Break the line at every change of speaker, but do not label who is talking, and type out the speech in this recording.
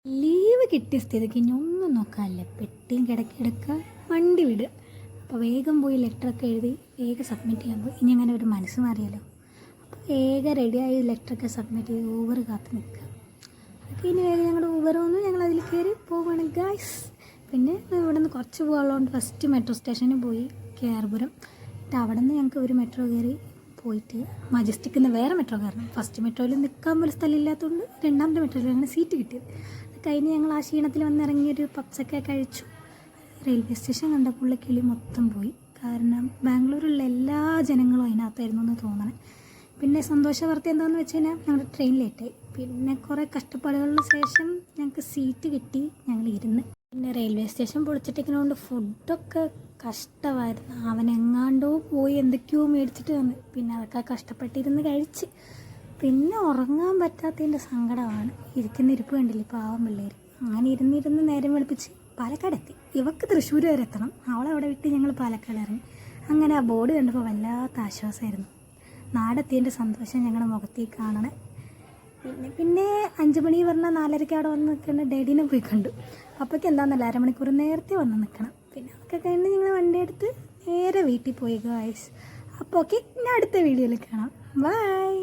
Leave കിട്ടിയ സ്ഥിതിക്ക് ഇനി ഒന്നും നോക്കാനില്ല, പെട്ടിയും കിടക്കുക, വണ്ടി വിടുക. അപ്പോൾ വേഗം പോയി ലെറ്ററൊക്കെ എഴുതി വേഗം സബ്മിറ്റ് ചെയ്യാൻ പോയി. ഇനി അങ്ങനെ ഒരു മനസ്സ് മാറിയല്ലോ. അപ്പോൾ വേഗം റെഡിയായി ലെറ്ററൊക്കെ സബ്മിറ്റ് ചെയ്ത് ഊബർ കാത്ത് നിൽക്കുക. അതൊക്കെ ഇനി വേഗം ഞങ്ങളുടെ ഊബർ വന്നു, ഞങ്ങൾ അതിൽ കയറി പോവുകയാണ് ഗൈസ്. പിന്നെ ഇവിടെ നിന്ന് കുറച്ച് പോകാനുള്ളതുകൊണ്ട് ഫസ്റ്റ് മെട്രോ സ്റ്റേഷനിൽ പോയി കേർപുരം. എന്നിട്ട് അവിടെ നിന്ന് ഞങ്ങൾക്ക് ഒരു മെട്രോ കയറി പോയിട്ട് മജസ്റ്റിക്കിൽ നിന്ന് വേറെ മെട്രോ കയറണം. ഫസ്റ്റ് മെട്രോയിൽ നിൽക്കാൻ പോലും സ്ഥലം ഇല്ലാത്തതുകൊണ്ട് രണ്ടാമത്തെ മെട്രോയിലാണ് സീറ്റ് കിട്ടിയത്. അത് കഴിഞ്ഞ് ഞങ്ങൾ ആ ക്ഷീണത്തിൽ വന്നിറങ്ങിയൊരു പപ്സൊക്കെ കഴിച്ചു. റെയിൽവേ സ്റ്റേഷൻ കണ്ടപ്പോൾ കിളി മൊത്തം പോയി. കാരണം ബാംഗ്ലൂരിലുള്ള എല്ലാ ജനങ്ങളും അതിനകത്തായിരുന്നു എന്ന് തോന്നണേ. പിന്നെ സന്തോഷ വാർത്ത എന്താണെന്ന് വെച്ച് കഴിഞ്ഞാൽ ഞങ്ങളുടെ ട്രെയിൻ ലേറ്റായി. പിന്നെ കുറേ കഷ്ടപ്പാടുകളുടെ ശേഷം ഞങ്ങൾക്ക് സീറ്റ് കിട്ടി, ഞങ്ങൾ ഇരുന്ന്. പിന്നെ റെയിൽവേ സ്റ്റേഷൻ പൊളിച്ചിട്ടിരിക്കുന്നതുകൊണ്ട് ഫുഡൊക്കെ കഷ്ടമായിരുന്നു. അവനെങ്ങാണ്ടോ പോയി എന്തൊക്കെയോ മേടിച്ചിട്ട് വന്ന്, പിന്നെ അതൊക്കെ കഷ്ടപ്പെട്ടിരുന്ന് കഴിച്ച്. പിന്നെ ഉറങ്ങാൻ പറ്റാത്തതിൻ്റെ സങ്കടമാണ്. ഇരിക്കുന്ന ഇരിപ്പ് കണ്ടില്ലേ പാവം പിള്ളേർ. അങ്ങനെ ഇരുന്നിരുന്ന് നേരം വെളുപ്പിച്ച് പാലക്കാട് എത്തി. ഇവക്ക് തൃശ്ശൂർ വരെ എത്തണം, അവളവിടെ വിട്ട് ഞങ്ങൾ പാലക്കാട് ഇറങ്ങി. അങ്ങനെ ആ ബോർഡ് കണ്ടപ്പോൾ വല്ലാത്ത ആശ്വാസമായിരുന്നു. നാടെത്തിയതിൻ്റെ സന്തോഷം ഞങ്ങളുടെ മുഖത്തേക്ക് കാണണേ. പിന്നെ 5 മണി പറഞ്ഞാൽ 4:30 അവിടെ വന്ന് നിൽക്കേണ്ട ഡാഡീനെ പോയി കണ്ടു. അപ്പോഴേക്ക് എന്താണെന്നല്ല, അരമണിക്കൂർ നേരത്തെ വന്ന് നിൽക്കണം. പിന്നെ അതൊക്കെ കഴിഞ്ഞ് ഞങ്ങൾ വണ്ടി എടുത്ത് നേരെ വീട്ടിൽ പോയി ഗായ്സ്. അപ്പോൾ ഓക്കെ, ഞാൻ അടുത്ത വീഡിയോയിൽ കാണാം. ബൈ.